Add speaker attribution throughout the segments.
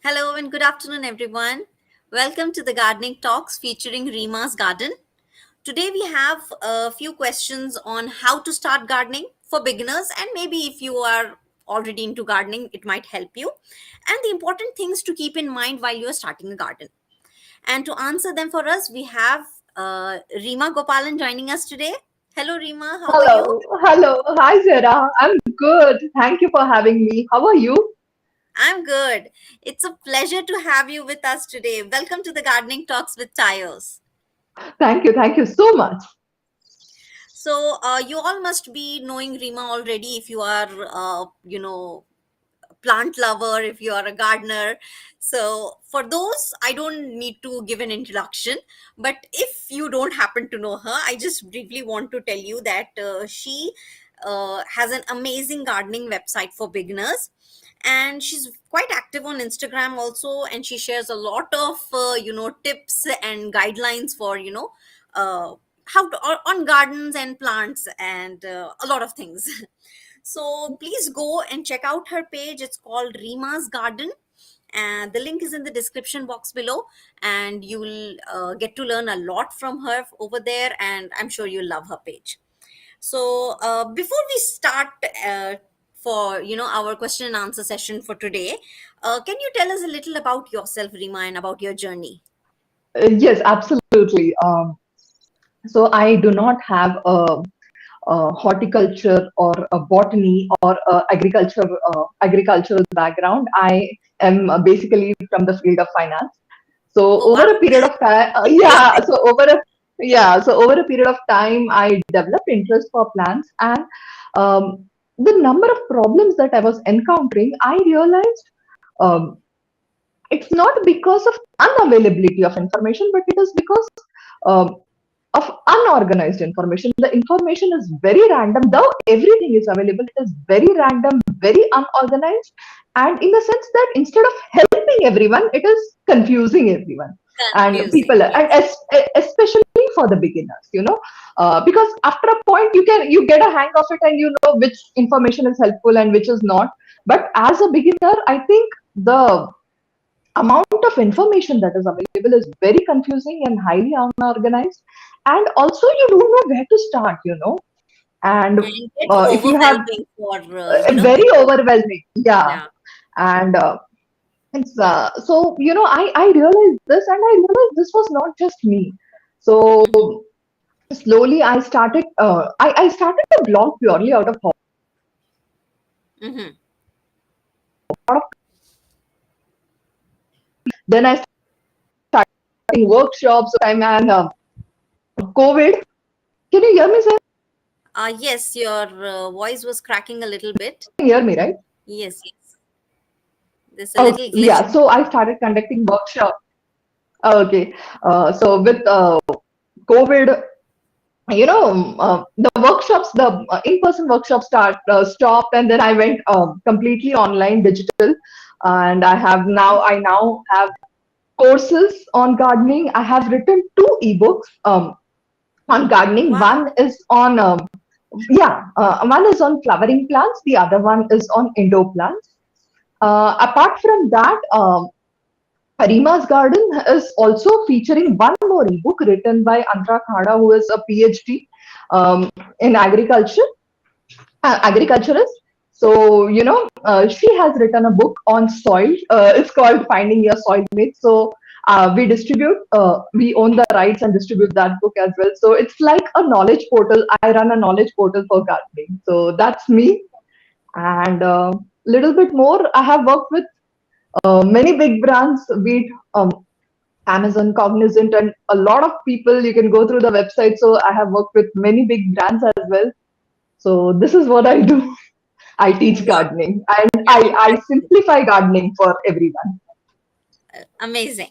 Speaker 1: Hello and good afternoon, everyone. Welcome to the Gardening Talks featuring Reemasgarden. Today, we have a few questions on how to start gardening for beginners, and maybe if you are already into gardening, it might help you, and the important things to keep in mind while you are starting a garden. And to answer them for us, we have Reema Gopalan joining us today. Hello, Reema, how are you?
Speaker 2: Hello. Hi, Zara. I'm good. Thank you for having me. How are you?
Speaker 1: I'm good. It's a pleasure to have you with us today. Welcome to the Gardening Talks with Tyos.
Speaker 2: Thank you so much.
Speaker 1: So, you all must be knowing Rima already if you are, plant lover, if you are a gardener. So, for those, I don't need to give an introduction. But if you don't happen to know her, I just briefly want to tell you that she has an amazing gardening website for beginners. And she's quite active on Instagram also, and she shares a lot of tips and guidelines for uh, how to on gardens and plants and a lot of things. So please go and check out her page. It's called Rima's Garden, and the link is in the description box below. And you will get to learn a lot from her over there, and I'm sure you'll love her page. So before we start for our question and answer session for today, can you tell us a little about yourself, Rima, and about your journey?
Speaker 2: Yes, absolutely. So I do not have a horticulture or a botany or agricultural background. I am basically from the field of finance. So
Speaker 1: Oh
Speaker 2: over
Speaker 1: wow.
Speaker 2: a period of time, so over a period of time, I developed interest for plants, and the number of problems that I was encountering, I realized um, it's not because of unavailability of information, but it is because um, of unorganized information. The information is very random, though everything is available. It is very random, very unorganized, and in the sense that instead of helping everyone, it is confusing everyone and
Speaker 1: Confusing,
Speaker 2: people, and
Speaker 1: yes.
Speaker 2: especially for the beginners. Because after a point, you get a hang of it, and you know which information is helpful and which is not. But as a beginner, I think the amount of information that is available is very confusing and highly unorganized, and also you don't know where to start, and
Speaker 1: And get
Speaker 2: if you have
Speaker 1: overwhelming for
Speaker 2: very
Speaker 1: beginners.
Speaker 2: overwhelming, yeah.
Speaker 1: Yeah.
Speaker 2: And it's so I realized this, and I realized this was not just me. So
Speaker 1: Hmm.
Speaker 2: slowly I started a blog purely out of
Speaker 1: Hmm.
Speaker 2: hobby. Then I started workshops time, and COVID. Can you hear me, sir?
Speaker 1: Yes, your voice was cracking a little bit.
Speaker 2: You can hear me, right?
Speaker 1: Yes, yes. There's a
Speaker 2: Oh,
Speaker 1: little glitch.
Speaker 2: yeah. So I started conducting workshops. Okay. So with COVID, the workshops, the in-person workshops stopped, and then I went completely online, digital, and I now have courses on gardening. I have written two ebooks on gardening.
Speaker 1: Wow.
Speaker 2: One is on flowering plants. The other one is on indoor plants. Apart from that, Reema's Garden is also featuring one more ebook written by Antra Khada, who is a PhD in agriculturist. So, she has written a book on soil. It's called Finding Your Soil Mate. So, we own the rights and distribute that book as well. So, it's like a knowledge portal. I run a knowledge portal for gardening. So, that's me. And little bit more, I have worked with many big brands, be it Amazon, Cognizant, and a lot of people. You can go through the website. So I have worked with many big brands as well. So this is what I do. I teach
Speaker 1: Wow.
Speaker 2: gardening, and
Speaker 1: Yeah,
Speaker 2: I simplify gardening for everyone.
Speaker 1: amazing.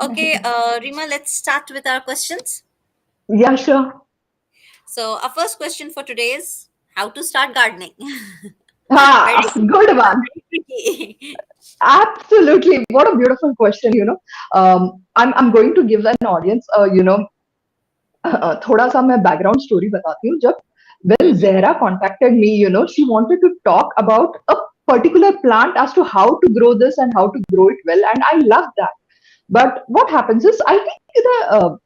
Speaker 1: Okay, Rima, let's start with our questions.
Speaker 2: Yeah, sure.
Speaker 1: So, our first question for today is how to start gardening. Very
Speaker 2: Good
Speaker 1: simple, but
Speaker 2: one.
Speaker 1: very tricky.
Speaker 2: Absolutely. What a beautiful question. I'm going to give an audience, थोड़ा सा मैं background story बताती हूँ. जब when
Speaker 1: Mhm.
Speaker 2: Zehra contacted me, she wanted to talk about a particular plant as to how to grow this and how to grow it well, and I love that. But what happens is, I think the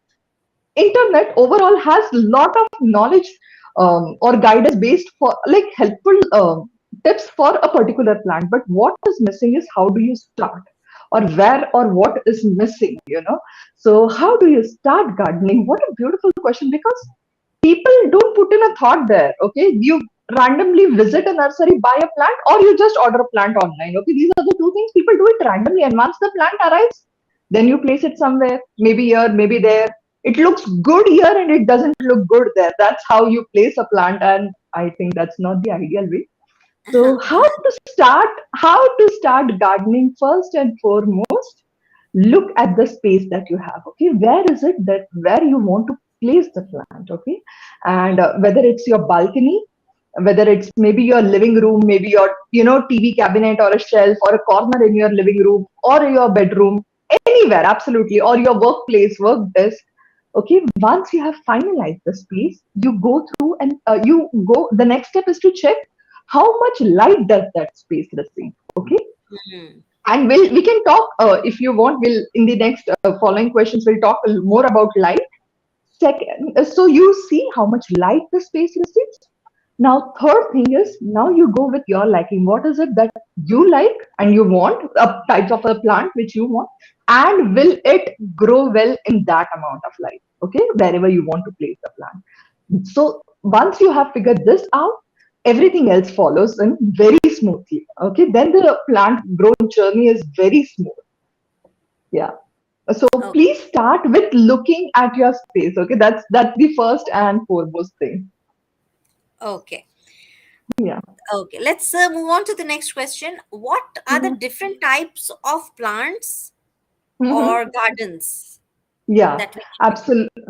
Speaker 2: internet overall has a lot of knowledge, or guidance based for like helpful tips for a particular plant, but what is missing is how do you start, or where, or what is missing. So how do you start gardening? What a beautiful question, because people don't put in a thought there. Okay, you randomly visit a nursery, buy a plant, or you just order a plant online. Okay, these are the two things. People do it randomly, and once the plant arrives, then you place it somewhere, maybe here, maybe there. It looks good here and it doesn't look good there. That's how you place a plant, and I think that's not the ideal way. So how to start gardening? First and foremost, look at the space that you have. Okay, where is it that where you want to place the plant? Okay, and whether it's your balcony, whether it's maybe your living room, maybe your TV cabinet, or a shelf, or a corner in your living room, or your bedroom, anywhere, absolutely, or your workplace, work desk. Okay, once you have finalized the space, you go through and you go. The next step is to check how much light does that space receive. Okay,
Speaker 1: Mhm.
Speaker 2: and we can talk, if you want. We'll in the next following questions we'll talk more about light. Second, so you see how much light the space receives. Now, third thing is, now you go with your liking. What is it that you like and you want, a type of a plant which you want, and will it grow well in that amount of light? Okay, wherever you want to place the plant. So once you have figured this out, everything else follows in very smoothly. Okay, then the plant growth journey is very smooth. Yeah. So
Speaker 1: Oh,
Speaker 2: please start with looking at your space. Okay, that's the first and foremost thing.
Speaker 1: okay.
Speaker 2: Yeah.
Speaker 1: Okay, let's move on to the next question. What are the different types of plants
Speaker 2: Mm-hmm.
Speaker 1: or gardens
Speaker 2: Yeah,
Speaker 1: that we need to keep?
Speaker 2: absolutely.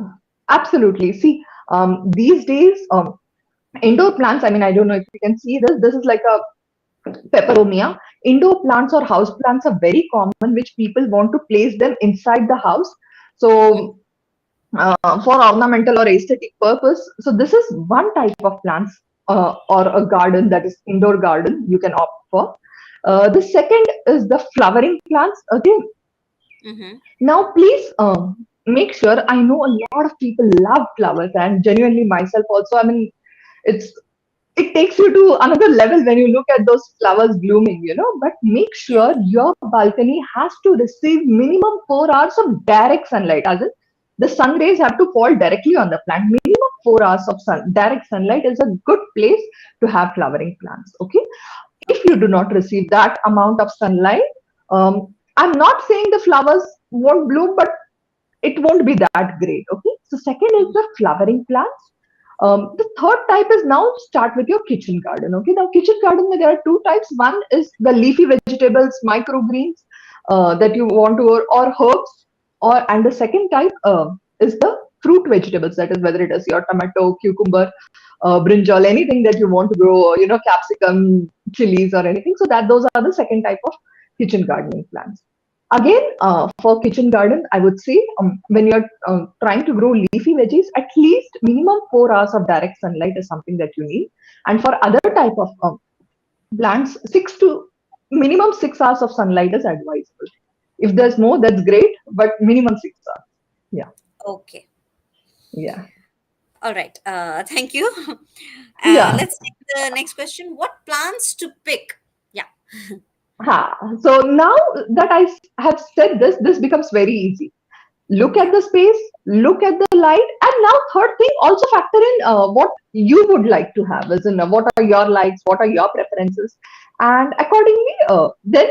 Speaker 2: Absolutely. See, these days, indoor plants, I mean, I don't know if you can see this. This is like a peperomia. Indoor plants or house plants are very common, which people want to place them inside the house.
Speaker 1: Mm,
Speaker 2: So, for ornamental or aesthetic purpose. So, this is one type of plants, or a garden, that is indoor garden you can opt for. The second is the flowering plants. Okay,
Speaker 1: mm-hmm.
Speaker 2: now, please make sure. I know a lot of people love flowers, and genuinely myself also. I mean, it's it takes you to another level when you look at those flowers blooming. But make
Speaker 1: Yeah.
Speaker 2: sure your balcony has to receive minimum 4 hours of direct sunlight. As in, the sun rays have to fall directly on the plant. Minimum 4 hours of direct sunlight is a good place to have flowering plants. Okay, if you
Speaker 1: Okay.
Speaker 2: do not receive that amount of sunlight, I'm not saying the flowers won't bloom, but it won't be that great. Okay, so second is
Speaker 1: Mhm.
Speaker 2: the flowering plants. The third type is, now start with your kitchen garden. Okay, now kitchen garden, there are two types. One is the leafy vegetables, microgreens, that you want to, or herbs, and the second type is the fruit vegetables. That is, whether it is your tomato, cucumber, brinjal, anything that you want to grow, capsicum, chilies, or anything. So that those are the second type of kitchen gardening plants. Again, for kitchen garden, I would say, when you're trying to grow leafy veggies, at least minimum 4 hours of direct sunlight is something that you need. And for other type of plants, minimum 6 hours of sunlight is advisable. If there's more, that's great, but minimum 6 hours. Yeah,
Speaker 1: Okay.
Speaker 2: yeah,
Speaker 1: All right. Thank you.
Speaker 2: yeah.
Speaker 1: Let's take the next question. What plants to pick? Yeah.
Speaker 2: Ha. So now that have said this, this becomes very easy. Look at
Speaker 1: Yeah.
Speaker 2: the space, look at the light, and now third thing, also factor in what you would like to have, as in what are your likes, what are your preferences, and accordingly, then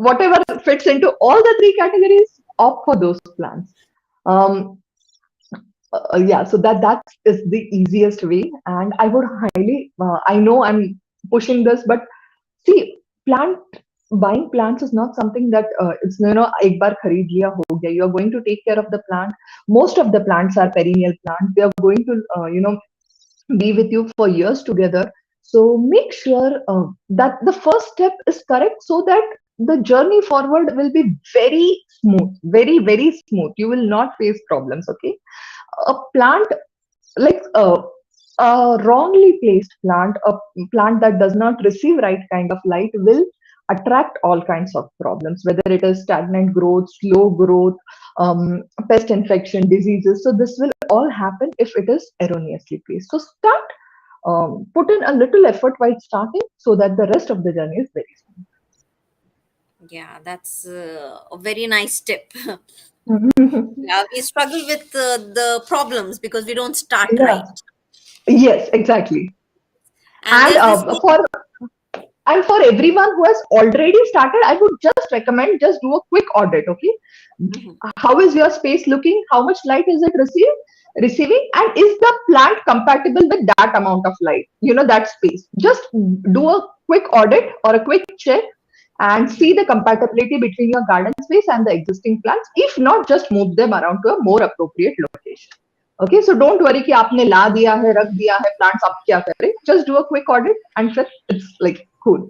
Speaker 2: whatever fits into all the three categories, opt for those plans. Um, yeah, so that is the easiest way, and I would highly. I know I'm pushing this, but see, plant buying plants is not something that it's एक बार खरीद लिया हो गया. You are going to take care of the plant. Most of the plants are perennial plants. They are going to be with you for years together. So make sure that the first step is correct, so that the journey forward will be very smooth, very very smooth. You will not face problems. Okay, a plant, like wrongly placed plant, a plant that does not receive right kind of light, will attract all kinds of problems, whether it is stagnant growth, slow growth, pest infection, diseases. So this will all happen if it is erroneously placed. So start, put in a little effort while starting so that the rest of the journey is very
Speaker 1: Yeah, that's a very nice tip.
Speaker 2: smooth.
Speaker 1: Yeah, we struggle with the problems because we don't start
Speaker 2: Yeah.
Speaker 1: right.
Speaker 2: Yes, exactly.
Speaker 1: And
Speaker 2: And
Speaker 1: there's this thing.
Speaker 2: for everyone who has already started, I would just recommend, just do a quick audit. Okay,
Speaker 1: Mhm.
Speaker 2: how is your space looking? How much light is it receiving? And is the plant compatible with that amount of light? That space. Just do a quick audit or a quick check and see the compatibility between your garden space and the existing plants. If not, just move them around to a more appropriate location. Okay, so don't worry कि आपने ला दिया है, रख दिया है plants, अब क्या करें? Just do a quick audit and फिर it's like cool.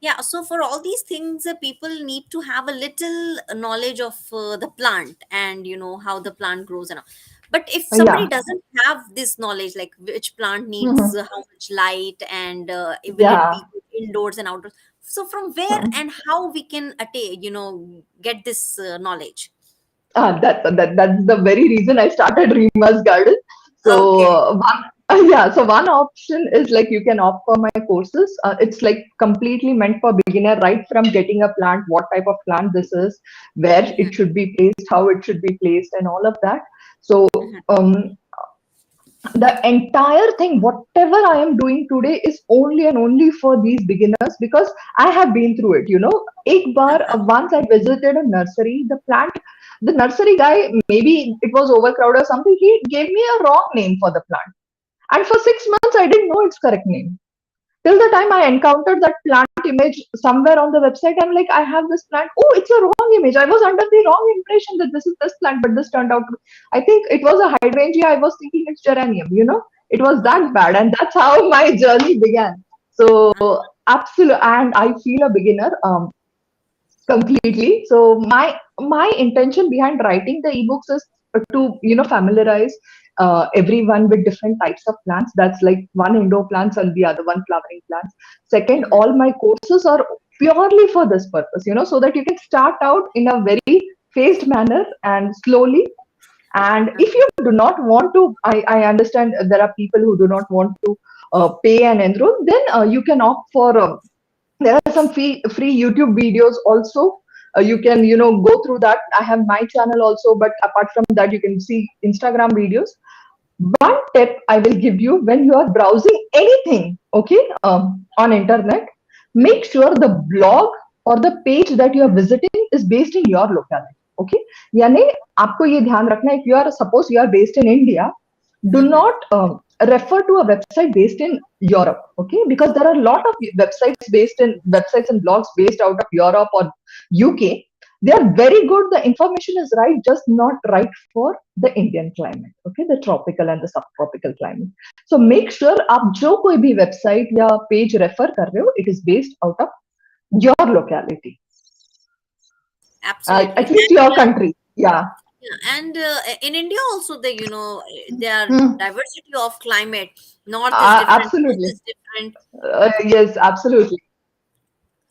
Speaker 1: Yeah, so for all these things, people need to have a little knowledge of the plant and how the plant grows and all. But if somebody
Speaker 2: Yeah.
Speaker 1: doesn't have this knowledge, like which plant needs
Speaker 2: Mhm.
Speaker 1: how much light and will it
Speaker 2: Yeah.
Speaker 1: be good indoors and outdoors, so from where
Speaker 2: Mhm.
Speaker 1: and how we can attain, get this knowledge?
Speaker 2: That's the very reason I started Reemasgarden. So
Speaker 1: Okay.
Speaker 2: yeah, so one option is like you can opt for my courses. It's like completely meant for beginner, right from getting a plant, what type of plant this is, where
Speaker 1: Mhm,
Speaker 2: it should be placed, how it should be placed, and all of that. So
Speaker 1: mhm,
Speaker 2: the entire thing, whatever I am doing today, is only and only for these beginners because I have been through it. Ek bar,
Speaker 1: uh-huh,
Speaker 2: once I visited a nursery, the nursery guy, maybe it was overcrowded or something, he gave me a wrong name for the plant. And for 6 months, I didn't know its correct name. Till the time I encountered that plant image somewhere on the website, I'm like, I have this plant. Oh, it's a wrong image. I was under the wrong impression that this is this plant, but this turned out I think it was a hydrangea. I was thinking it's geranium. It was
Speaker 1: uh-huh,
Speaker 2: that bad. And that's how my journey began. So, absolutely. And I feel a beginner. Completely. So my intention behind writing the ebooks is to familiarize everyone with different types of plants. That's like one indoor plants and the other one flowering plants. Second,
Speaker 1: mhm,
Speaker 2: all my courses are purely for this purpose. So that you can start out in a very phased manner and slowly. And if
Speaker 1: uh-huh,
Speaker 2: you do not want to, I understand there are people who do not want to pay and enroll. Then you can opt for there are some free YouTube videos also. You can go through that. I have my channel also, but apart from that, you can see Instagram videos. One tip I will give you: when you are browsing anything, okay, on internet,
Speaker 1: mhm,
Speaker 2: make sure the blog or the page that you are visiting is based in your locality. Okay, यानी आपको ये ध्यान रखना है, if you are, suppose you are based in India, do
Speaker 1: mhm,
Speaker 2: not refer to a website based in Europe. Okay, because there are a lot of websites and blogs based out of Europe or UK. They are very good. The information is right, just not right for the Indian climate. Okay, the tropical and the subtropical climate. So make sure आप जो कोई भी website या page refer कर रहे हो, it is based out of your locality,
Speaker 1: absolutely.
Speaker 2: at least your country. Yeah.
Speaker 1: Yeah, and in India also, there are
Speaker 2: Hmm.
Speaker 1: diversity of climate. North is different, south
Speaker 2: Absolutely.
Speaker 1: is different.
Speaker 2: Yes, absolutely.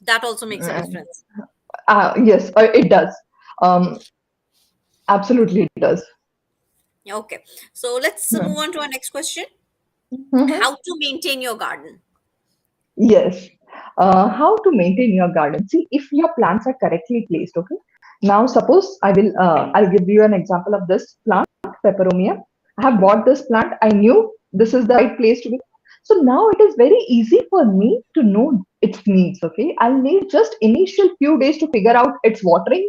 Speaker 1: That also makes a
Speaker 2: Mm.
Speaker 1: difference.
Speaker 2: Yes, it does. Um, Absolutely, it does.
Speaker 1: Okay, so let's move
Speaker 2: Hmm.
Speaker 1: on to our next question.
Speaker 2: Mhm.
Speaker 1: How to maintain your garden?
Speaker 2: Yes. How to maintain your garden? See, if your plants are correctly placed, okay. Now, suppose I'll give you an example of this plant, peperomia. I have bought this plant. I knew this is the right place to be. So now it is very easy for me to know its needs. Okay, I'll need just initial few days to figure out its watering.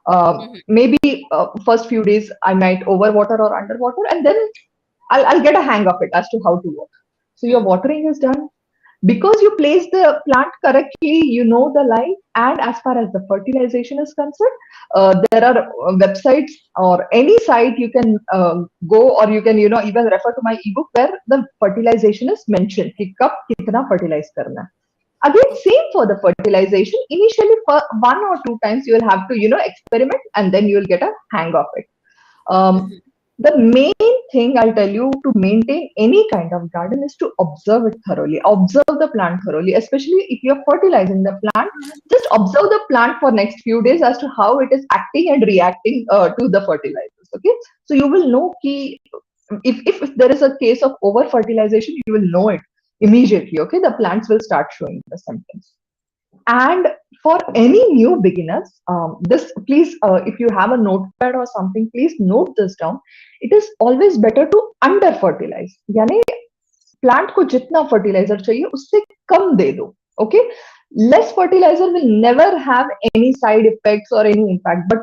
Speaker 1: Mhm,
Speaker 2: Maybe first few days I might overwater or underwater, and then I'll get a hang of it as to how to water. So your
Speaker 1: mhm,
Speaker 2: watering is done because you place the plant correctly, you know the light. And as far as the fertilization is concerned, there are websites or any site you can go, or you can even refer to my ebook where the fertilization is mentioned कि कब कितना fertilize करना है. Again,
Speaker 1: okay,
Speaker 2: same for the fertilization. Initially, for 1 or 2 times, you will have to experiment, and then you will get a hang of it. um,
Speaker 1: mhm,
Speaker 2: The main thing I'll tell you to maintain any kind of garden is to observe it thoroughly. Observe the plant thoroughly, especially if you're fertilizing the plant. Just observe the plant for next few days as to how it is acting and reacting to the fertilizers. Okay, so you will know ki if there is a case of over fertilization, you will know it immediately. Okay, the plants will start showing the symptoms. And for any new beginners, this please, if you have a notepad or something, please note this down. It is always better to under fertilize. यानी plant को जितना fertiliser चाहिए उससे कम दे दो. Okay, less fertilizer will never have any side effects or any impact, but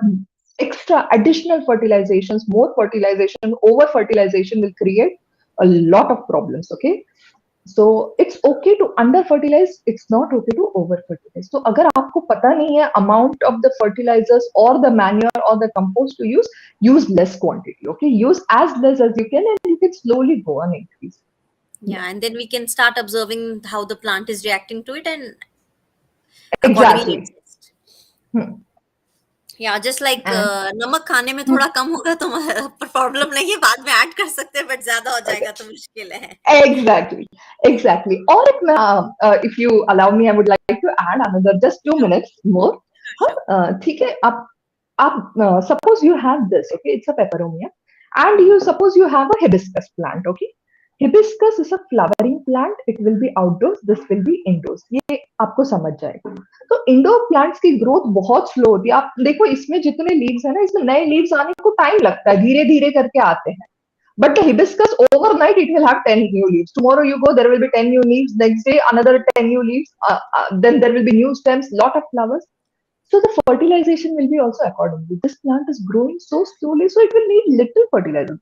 Speaker 2: extra additional fertilizations, more fertilization, over fertilization will create a lot of problems. Okay, so it's okay to under fertilize, it's not okay to over fertilize. तो अगर आपको पता नहीं है amount of the fertilizers और the manure और the compost to use, use less quantity. Okay, use as less as you can and you can slowly go on increase.
Speaker 1: Yeah, and then we can start observing how the plant is reacting to it and accordingly
Speaker 2: exactly.
Speaker 1: adjust. या just like
Speaker 2: and
Speaker 1: नमक खाने में थोड़ा कम होगा तो problem नहीं है, बाद में ऐड कर सकते हैं, बट ज्यादा हो जाएगा तो मुश्किल है.
Speaker 2: exactly, exactly. Or if you allow me, I would like to add another just two
Speaker 1: Sure,
Speaker 2: minutes more.
Speaker 1: sure.
Speaker 2: ठीक है, आप suppose you have this, okay, it's a peperomia, and you suppose you have a hibiscus plant, okay. Hibiscus is a flowering plant. It will be outdoors. This will be indoors. ये आपको समझ जाएगा. तो indoor plants की growth बहुत slow होती है. आप देखो इसमें जितने लीव्स है ना, इसमें नए लीव्स आने को टाइम लगता है, धीरे धीरे करके आते हैं. But the hibiscus overnight it will have 10 new leaves. Tomorrow you go, there will be 10 new leaves. Next day another 10 new leaves. Then there will be new stems, lot of flowers. So the fertilization will be also accordingly. This plant is growing so slowly, so it will need little fertilizer.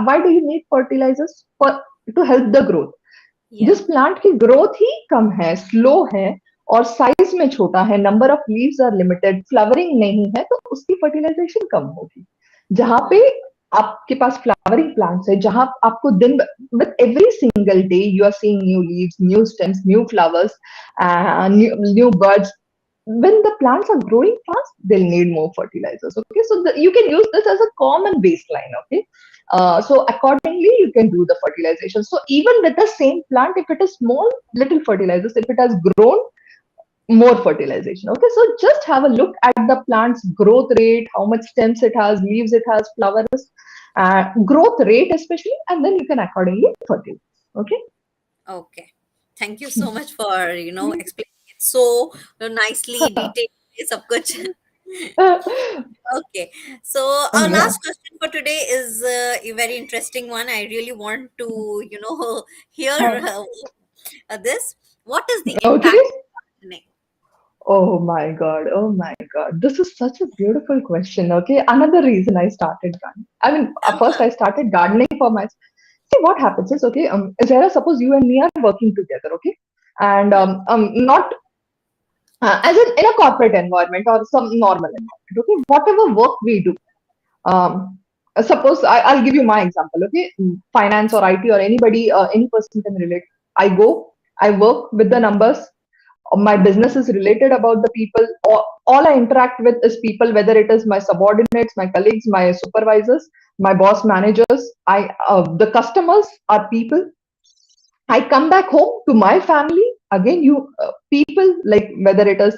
Speaker 2: Why do you need fertilizers? For to help the growth.
Speaker 1: Yeah.
Speaker 2: जिस plant की growth ही कम है, slow है और size में छोटा है, number of leaves are limited, flowering नहीं है, तो उसकी फर्टिलाइजेशन कम होगी. जहां पे आपके पास फ्लावरिंग प्लांट्स है, जहां आपको दिन with every single day you are seeing new leaves, new stems, new flowers, new birds. When the plants are growing fast, they'll need more fertilizers. Okay, so you can use this as a common baseline. Okay, so accordingly you can do the fertilization. So even with the same plant, if it is small, little fertilizers. If it has grown, more fertilization. Okay, so just have a look at the plant's growth rate, how much stems it has, leaves it has, flowers, growth rate especially, and then you can accordingly fertilize. Okay.
Speaker 1: Okay. Thank you so much for, explaining it so nicely, detailed, सब कुछ. Okay. So our
Speaker 2: Yeah.
Speaker 1: last question for today is a very interesting one. I really want to, hear this. What is the
Speaker 2: Okay.
Speaker 1: impact of gardening?
Speaker 2: Oh my God. Oh my God. This is such a beautiful question. Okay. Another reason I started gardening. I mean, first
Speaker 1: Uh-huh.
Speaker 2: I started gardening for myself. See, what happens is, okay, Zara, suppose you and me are working together, okay? And
Speaker 1: Yep.
Speaker 2: not as in a corporate environment or some normal environment, okay? Whatever work we do, um, suppose I'll give you my example, okay? Finance or IT or anybody, any person can relate. I go, I work with the numbers. My business is related about the people. All I interact with is people, whether it is my subordinates, my colleagues, my supervisors, my boss, managers. The customers are people. I come back home to my family. Again, you people, like whether it is,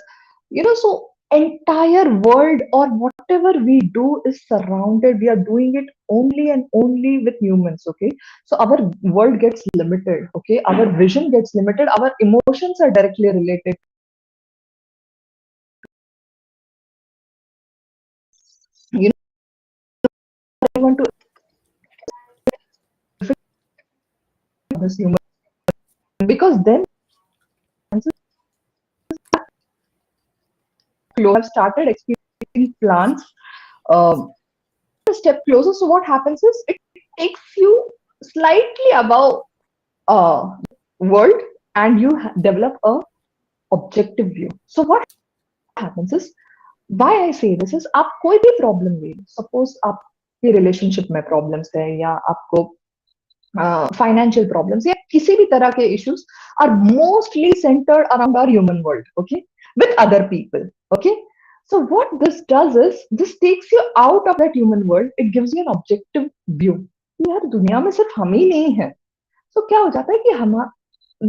Speaker 2: so entire world or whatever we do is surrounded. We are doing it only and only with humans. Okay, so our world gets limited. Okay, our vision gets limited. Our emotions are directly related. You know, I want to this human because then have started experiencing plants a step closer. So what happens is it takes you slightly above world and you develop a objective view. So what happens is, why I say this is, आप कोई भी problem ले लो, suppose आपके relationship में problems है या आपको financial problems या किसी भी तरह के issues are mostly centered around our human world. Okay, with other people. Okay, So what this does is this takes you out of that human world. It gives you an objective view कि यार दुनिया में सिर्फ हम ही नहीं है. So क्या हो जाता है कि हम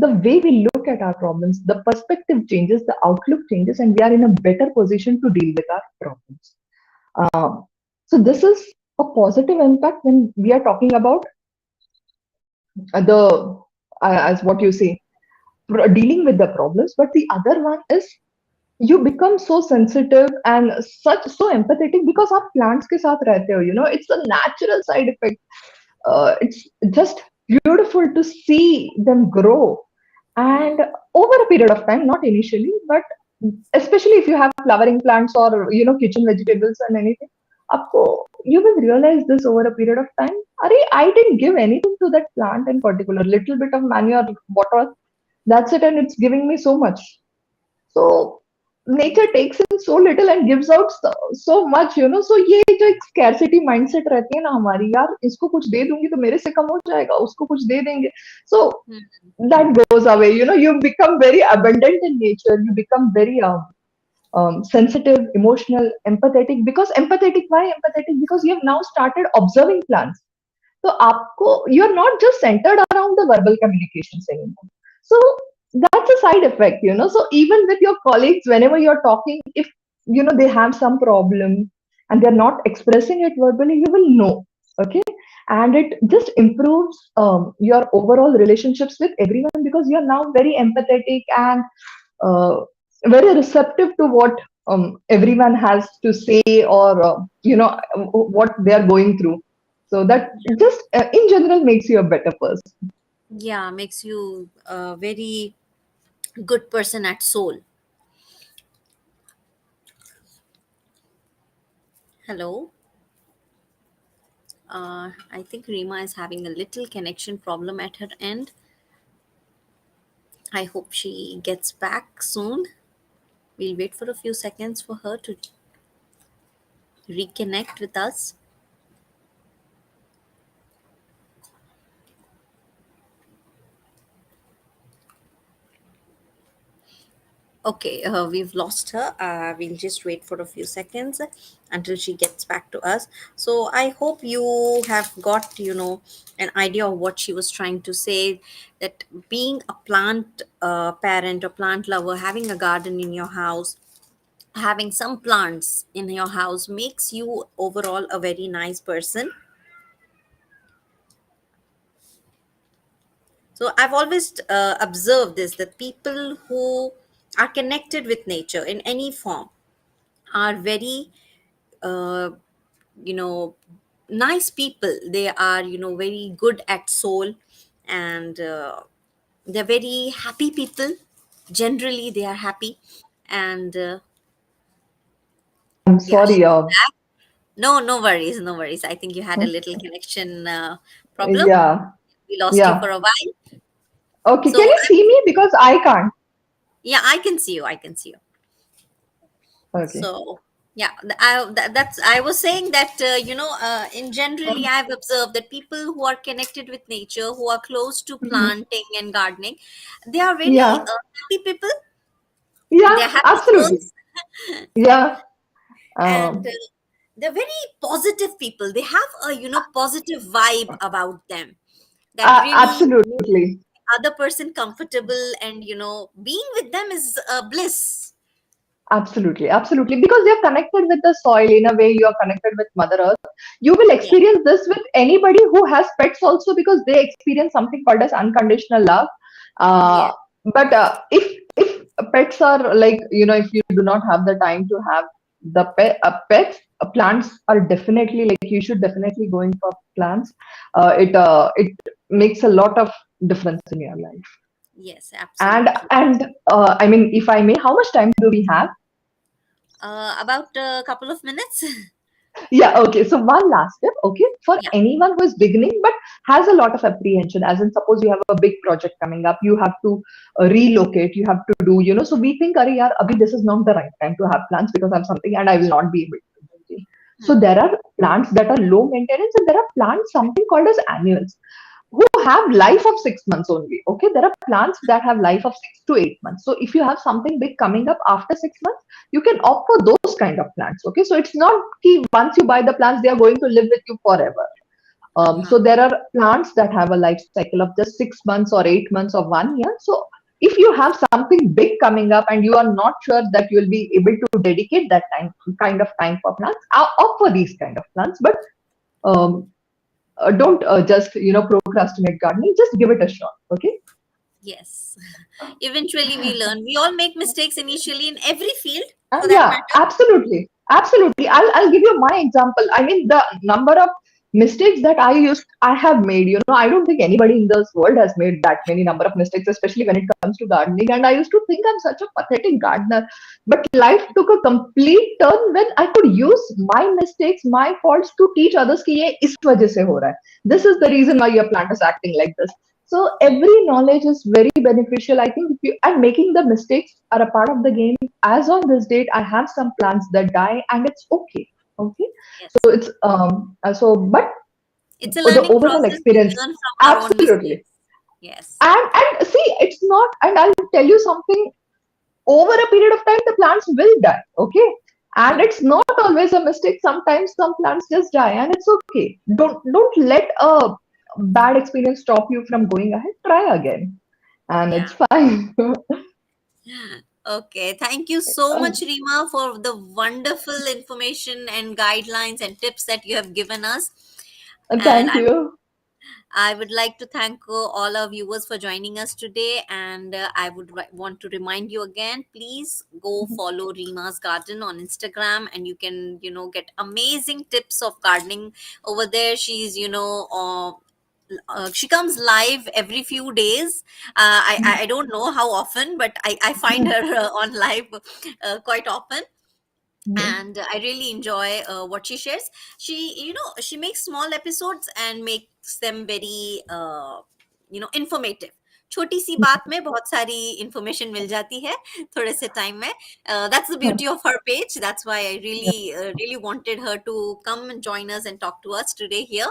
Speaker 2: the way we look at our problems, the perspective changes, the outlook changes, and we are in a better position to deal with our problems. Um, so this is a positive impact when we are talking about the as what you say dealing with the problems. But the other one is you become so sensitive and such so empathetic because आप plants के साथ रहते हो. It's a natural side effect. It's just beautiful to see them grow
Speaker 1: Hmm.
Speaker 2: and over a period of time, not initially, but especially if you have flowering plants or kitchen vegetables and anything, आपको you will realize this over a period of time. Arey, I didn't give anything to that plant in particular, little bit of manure, water, that's it, and it's giving me so much. So nature takes in so little and gives out so much. So ये जो एक scarcity mindset रहती है ना हमारी, यार इसको कुछ दे दूंगी तो मेरे से कम हो जाएगा, उसको कुछ दे देंगे. So
Speaker 1: Hmm.
Speaker 2: that goes away. You become very abundant in nature. You become very sensitive, emotional, empathetic. Because empathetic, why empathetic? Because you have now started observing plants. So आपको you're not just centered around the verbal communications anymore. So that's a side effect. So even with your colleagues, whenever you're talking, if they have some problem and they're not expressing it verbally, you will know. Okay, and it just improves your overall relationships with everyone because you're now very empathetic and uh, very receptive to what everyone has to say or what they are going through. So that just in general makes you a better person.
Speaker 1: Yeah, makes you a very good person at soul. Hello. I think Rima is having a little connection problem at her end. I hope she gets back soon. We'll wait for a few seconds for her to reconnect with us. Okay, we've lost her. We'll just wait for a few seconds until she gets back to us. So I hope you have got, an idea of what she was trying to say. That being a plant parent or plant lover, having a garden in your house, having some plants in your house makes you overall a very nice person. So I've always observed this, that people who are connected with nature in any form are very uh, you know nice people. They are very good at soul, and they're very happy people. Generally they are happy, and
Speaker 2: I'm
Speaker 1: yeah,
Speaker 2: sorry.
Speaker 1: she's back. No, no worries, no worries. I think you had a little connection problem.
Speaker 2: Yeah,
Speaker 1: We lost you for
Speaker 2: yeah.
Speaker 1: a while.
Speaker 2: Okay, can
Speaker 1: So
Speaker 2: you see me because I can't?
Speaker 1: yeah, I can see you, I can see you.
Speaker 2: Okay.
Speaker 1: So yeah, that's I was saying that in generally I've observed that people who are connected with nature, who are close to
Speaker 2: Mhm.
Speaker 1: planting and gardening, they are very
Speaker 2: Yeah,
Speaker 1: happy people.
Speaker 2: yeah,
Speaker 1: They're happy
Speaker 2: absolutely.
Speaker 1: souls,
Speaker 2: Yeah,
Speaker 1: and
Speaker 2: um,
Speaker 1: they're very positive people. They have a positive vibe about them that really makes
Speaker 2: absolutely.
Speaker 1: the other person comfortable, and being with them is a bliss.
Speaker 2: Absolutely, absolutely. Because you're connected with the soil in a way you are connected with Mother Earth. You will
Speaker 1: Yeah,
Speaker 2: experience this with anybody who has pets also because they experience something called as unconditional love.
Speaker 1: yeah,
Speaker 2: Uh, but if pets are like if you do not have the time to have the pets, plants are definitely like you should definitely go in for plants. It makes a lot of difference in your life.
Speaker 1: yes,
Speaker 2: And
Speaker 1: absolutely.
Speaker 2: and I mean, if I may, how much time do we have?
Speaker 1: About a couple of minutes.
Speaker 2: Yeah, okay. So one last tip, okay, for
Speaker 1: Yeah.
Speaker 2: anyone who is beginning but has a lot of apprehension, as in suppose you have a big project coming up, you have to relocate, you have to do. So we think, Arey, yaar, abhi this is not the right time to have plants because I'm something and I will not be able to. So
Speaker 1: Hmm.
Speaker 2: there are plants that are low maintenance and there are plants something called as annuals. who have life of 6 months only. Okay, there are plants that have life of 6 to 8 months. So if you have something big coming up after 6 months, you can opt for those kind of plants. Okay, so it's not key once you buy the plants, they are going to live with you forever.
Speaker 1: Uh-huh.
Speaker 2: So there are plants that have a life cycle of just 6 months or 8 months or 1 year. So if you have something big coming up and you are not sure that you will be able to dedicate that time kind of time for plants, opt for these kind of plants. But um, don't just procrastinate gardening. Just give it a shot. Okay.
Speaker 1: Yes. Eventually we learn. We all make mistakes initially in every field for that
Speaker 2: Yeah,
Speaker 1: matter.
Speaker 2: absolutely. Absolutely. I'll give you my example. I mean, the number of mistakes that I have made, I don't think anybody in this world has made that many number of mistakes, especially when it comes to gardening. And I used to think I'm such a pathetic gardener. But life took a complete turn when I could use my mistakes, my faults to teach others कि ये इस वजह से हो रहा है. This is the
Speaker 1: Yes.
Speaker 2: reason why your plant is acting like this. So every knowledge is very beneficial. I think if you and making the mistakes are a part of the game. As on this date, I have some plants that die, and it's okay. Okay, so
Speaker 1: Yes.
Speaker 2: it's but
Speaker 1: It's a
Speaker 2: the
Speaker 1: learning
Speaker 2: overall
Speaker 1: process. We
Speaker 2: experience,
Speaker 1: learn from our own
Speaker 2: absolutely.
Speaker 1: mistakes. Yes.
Speaker 2: And see, it's not. And I'll tell you something. Over a period of time, the plants will die. Okay, and
Speaker 1: Hmm.
Speaker 2: it's not always a mistake. Sometimes some plants just die, and it's okay. Don't let a bad experience stop you from going ahead. Try again, and
Speaker 1: Yeah.
Speaker 2: it's fine.
Speaker 1: Okay. Thank you so much, Rima, for the wonderful information and guidelines and tips that you have given us. And
Speaker 2: Thank
Speaker 1: I
Speaker 2: you.
Speaker 1: I would like to thank all our viewers for joining us today. And I would want to remind you again, please go follow Reema's Garden on Instagram, and you can, get amazing tips of gardening over there. She's, she comes live every few days. I don't know how often, but I find her on live quite often, and I really enjoy what she shares. She makes small episodes and makes them very informative. छोटी सी बात में बहुत सारी information मिल जाती है थोड़े से time में. That's the beauty of her page. That's why I really wanted her to come and join us and talk to us today here.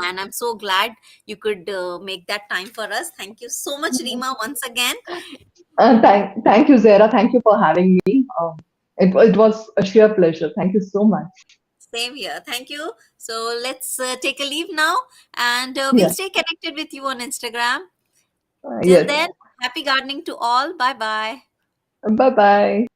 Speaker 1: And I'm so glad you could make that time for us. Thank you so much, Rima, once again.
Speaker 2: Thank you, Zara. Thank you for having me. It was a sheer pleasure. Thank you so much.
Speaker 1: Same here. Thank you. So let's take a leave now, and we'll
Speaker 2: Yes,
Speaker 1: stay connected with you on Instagram. Till
Speaker 2: yes.
Speaker 1: then, happy gardening to all. Bye bye.
Speaker 2: Bye bye.